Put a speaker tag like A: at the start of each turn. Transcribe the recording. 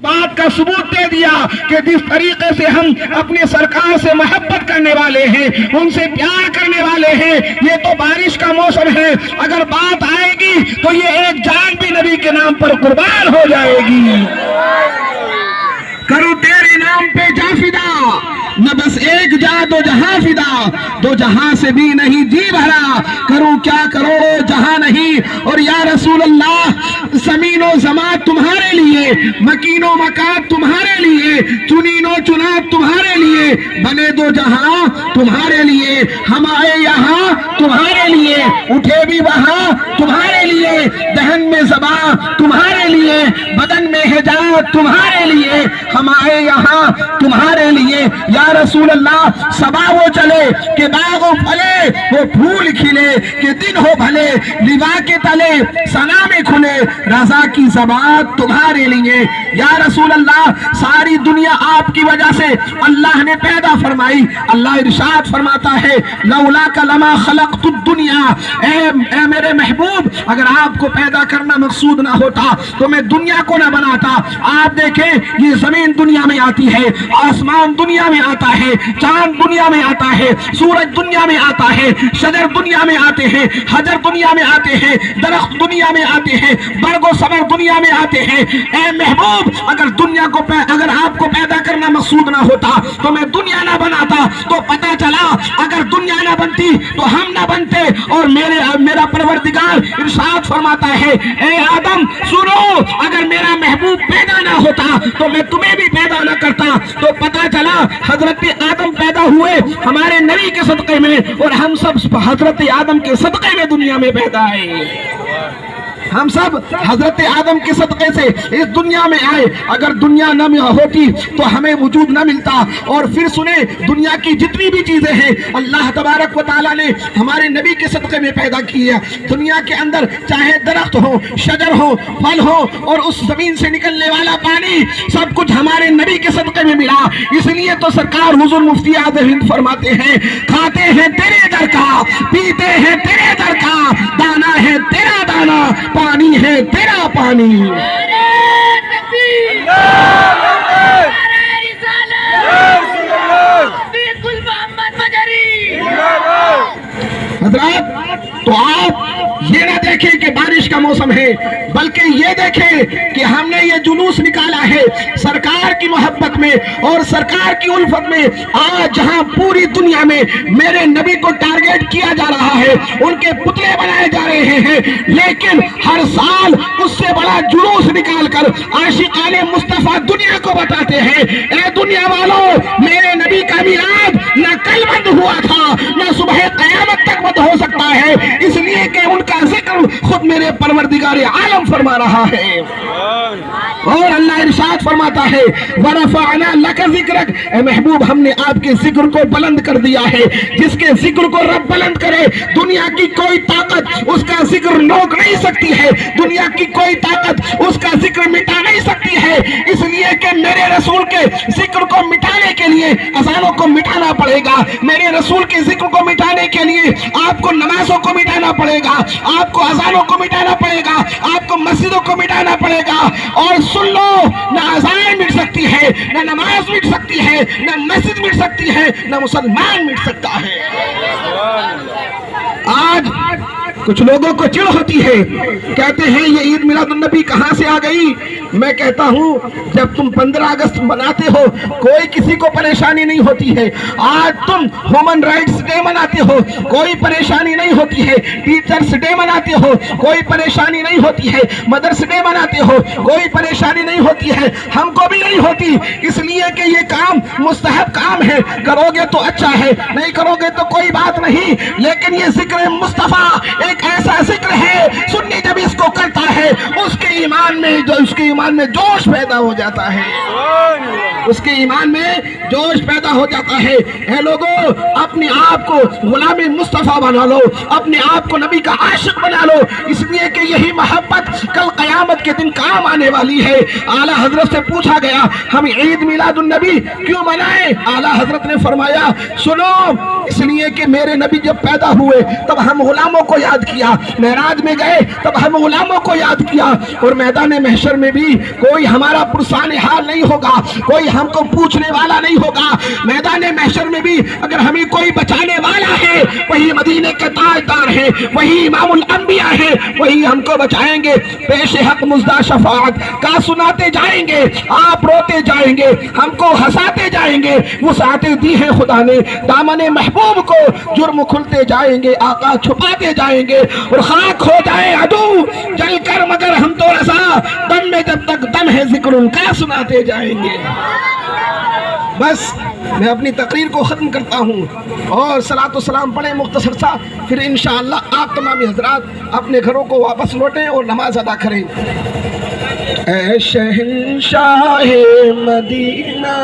A: بات کا ثبوت دے دیا کہ جس طریقے سے ہم اپنے سرکار سے محبت کرنے والے ہیں، ان سے پیار کرنے والے ہیں، یہ تو بارش کا موسم ہے، اگر بات آئے گی تو یہ ایک جان بھی نبی کے نام پر قربان ہو جائے گی۔ کرو تیرے نام پہ جا فدا، نہ بس ایک جا دو جہاں فدا، دو جہاں سے بھی نہیں جی بھرا، کروں کیا کروڑوں جہاں نہیں۔ اور یا رسول اللہ، زمین و زماں تمہارے لیے، مکین و مکان تمہارے لیے، چنین و چنات تمہارے لیے، بنے دو جہاں تمہارے لیے، ہم آئے یہاں تمہارے لیے، اٹھے بھی وہاں تمہارے لیے، دہن میں زباں تمہارے لیے، بدن میں حجاب تمہارے لیے، ہم آئے یہاں تمہارے لیے۔ یا رسول اللہ، صبا وہ چلے کہ باغ و پھلے، وہ پھول کھلے کہ دن ہو بھلے، لیوا کے تلے ثنا میں کھلے، رضا کی زبان تمہارے لیے۔ یا رسول اللہ، ساری دنیا آپ کی وجہ سے اللہ نے پیدا فرمائی۔ اللہ ارشاد فرماتا ہے، لولا لما خلقت الدنیا، اے میرے محبوب، اگر آپ کو پیدا کرنا مقصود نہ ہوتا تو میں دنیا کو نہ بناتا۔ آپ دیکھیں، یہ زمین دنیا میں آتی ہے، آسمان دنیا میں آتا ہے، چاند دنیا میں آتا ہے، سورج دنیا میں آتا ہے، شجر دنیا میں آتے ہیں، حجر دنیا میں آتے ہیں، درخت دنیا میں آتے ہیں، برگ و ثمر دنیا میں آتے ہیں۔ اے محبوب، اگر آپ کو پیدا کرنا مقصود نہ ہوتا تو میں دنیا نہ بناتا۔ تو پتہ چلا اگر دنیا نہ بنتی تو ہم نہ بنتے۔ اور میرا پروردگار ارشاد فرماتا ہے، اے آدم سنو، اگر میرا محبوب پیدا نہ ہوتا تو میں تمہیں بھی پیدا نہ کرتا۔ تو پتہ چلا حضرت آدم پیدا ہوئے ہمارے نبی کے صدقے میں، اور ہم سب حضرت آدم کے صدقے میں دنیا میں پیدا آئے۔ ہم سب حضرت آدم کے صدقے سے اس دنیا میں آئے۔ اگر دنیا نہ ہوتی تو ہمیں وجود نہ ملتا۔ اور پھر سنیں، دنیا کی جتنی بھی چیزیں ہیں اللہ تبارک و تعالیٰ نے ہمارے نبی کے صدقے میں پیدا کی ہے۔ دنیا کے اندر چاہے درخت ہو، شجر ہو، پھل ہو، اور اس زمین سے نکلنے والا پانی، سب کچھ ہمارے نبی کے صدقے میں ملا۔ اس لیے تو سرکار حضور مفتی اعظم ہند فرماتے ہیں، کھاتے ہیں تیرے در کا، پیتے ہیں تیرے در کا، دانا ہے تیرا دانا، پانی ہے تیرا پانی۔ حضرات، تو آپ یہ نہ دیکھیں کہ بارش کا موسم ہے، بلکہ یہ دیکھیں کہ ہم نے یہ جلوس نکالا ہے سرکار کی محبت میں اور سرکار کی الفت میں۔ آج جہاں پوری دنیا میں میرے نبی کو ٹارگیٹ کیا جا رہا ہے، ان کے پتلے بنائے جا رہے ہیں، لیکن ہر سال اس سے بڑا جلوس نکال کر عاشقان مصطفیٰ دنیا کو بتاتے ہیں، اے دنیا والوں، میرے نبی کا میلاد نہ کل بند ہوا تھا، نہ صبح قیامت تک بند ہو سکتا ہے، اس لیے کہ ان کا ذکر خود میرے پروردگار عالم فرما رہا ہے۔ اور اللہ ارشاد فرماتا ہے، وَرَفَعْنَا لَكَ ذِكْرَكَ، اے محبوب، ہم نے آپ کے ذکر کو بلند کر دیا ہے۔ جس کے ذکر کو رب بلند کرے، دنیا کی کوئی طاقت اس کا ذکر روک نہیں سکتی ہے، دنیا کی کوئی طاقت اس کا ذکر مٹا نہیں سکتی ہے۔ اس لیے کہ میرے رسول کے ذکر کو مٹانے کے لیے اذانوں کو مٹانا پڑے گا، میرے رسول کے ذکر کو مٹانے کے لیے آپ کو نمازوں کو مٹانا پڑے گا، آپ کو اذانوں کو مٹانا پڑے گا، آپ کو مسجدوں کو مٹانا پڑے گا۔ اور سن لو، نہ اذان مٹ سکتی ہے، نہ نماز مٹ سکتی ہے، نہ مسجد مٹ سکتی ہے، نہ مسلمان مٹ سکتا ہے۔ آج کچھ لوگوں کو چڑ ہوتی ہے، کہتے ہیں یہ عید میلاد النبی کہاں سے آ گئی؟ میں کہتا ہوں، جب تم 15 اگست مناتے ہو کوئی کسی کو پریشانی نہیں ہوتی ہے۔ آج تم ہیومن رائٹس ڈے مناتے ہو، کوئی پریشانی نہیں ہوتی ہے۔ ٹیچرز ڈے مناتے ہو، کوئی پریشانی نہیں ہوتی ہے۔ مدرس ڈے مناتے ہو، کوئی پریشانی نہیں ہوتی ہے، ہم کو بھی نہیں ہوتی، اس لیے کہ یہ کام مستحب کام ہے، کرو گے تو اچھا ہے، نہیں کرو گے تو کوئی بات نہیں۔ لیکن یہ ذکر مصطفیٰ ایک ایسا ذکر ہے، سنی جب اس کو کرتا ہے اس کے ایمان میں جوش پیدا ہو جاتا ہے، اس کے ایمان میں جوش پیدا ہو جاتا ہے۔ اے لوگو، اپنے آپ کو غلام مصطفیٰ بنا لو، اپنے آپ کو نبی کا عاشق بنا لو، اس لیے کہ یہی محبت کل قیامت کے دن کام آنے والی ہے۔ اعلیٰ حضرت سے پوچھا گیا، ہم عید میلاد النبی کیوں منائیں؟ اعلیٰ حضرت نے فرمایا، سنو، اس لیے کہ میرے نبی جب پیدا ہوئے تب ہم غلاموں کو یاد کیا, معراج میں گئے تب ہم غلاموں کو یاد کیا, اور میدان محشر میں بھی کوئی ہمارا پرسان حال نہیں ہوگا, کوئی ہم کو پوچھنے والا نہیں ہوگا. میدان محشر میں بھی اگر ہمیں کوئی بچانے والا ہے وہی مدینے کے تاجدار ہیں, وہی امام الانبیاء ہیں, وہی ہم کو بچائیں گے. پیش حق مزدہ شفاعت کا سناتے جائیں گے, آپ روتے جائیں گے, ہم کو ہنساتے جائیں گے. وسعتیں دی ہیں خدا نے دامن محبوب کو, جرم کھلتے جائیں گے, آقا چھپاتے جائیں گے, اور خاک ہو جائے عدو جل کر مگر ہم تو رضا, دم میں جب تک دم ہے ذکر ان کا سناتے جائیں گے. بس میں اپنی تقریر کو ختم کرتا ہوں, اور صلاۃ و سلام پڑھیں مختصر سا, پھر انشاءاللہ آپ تمام حضرات اپنے گھروں کو واپس لوٹیں اور نماز ادا کریں. اے شہنشاہ مدینہ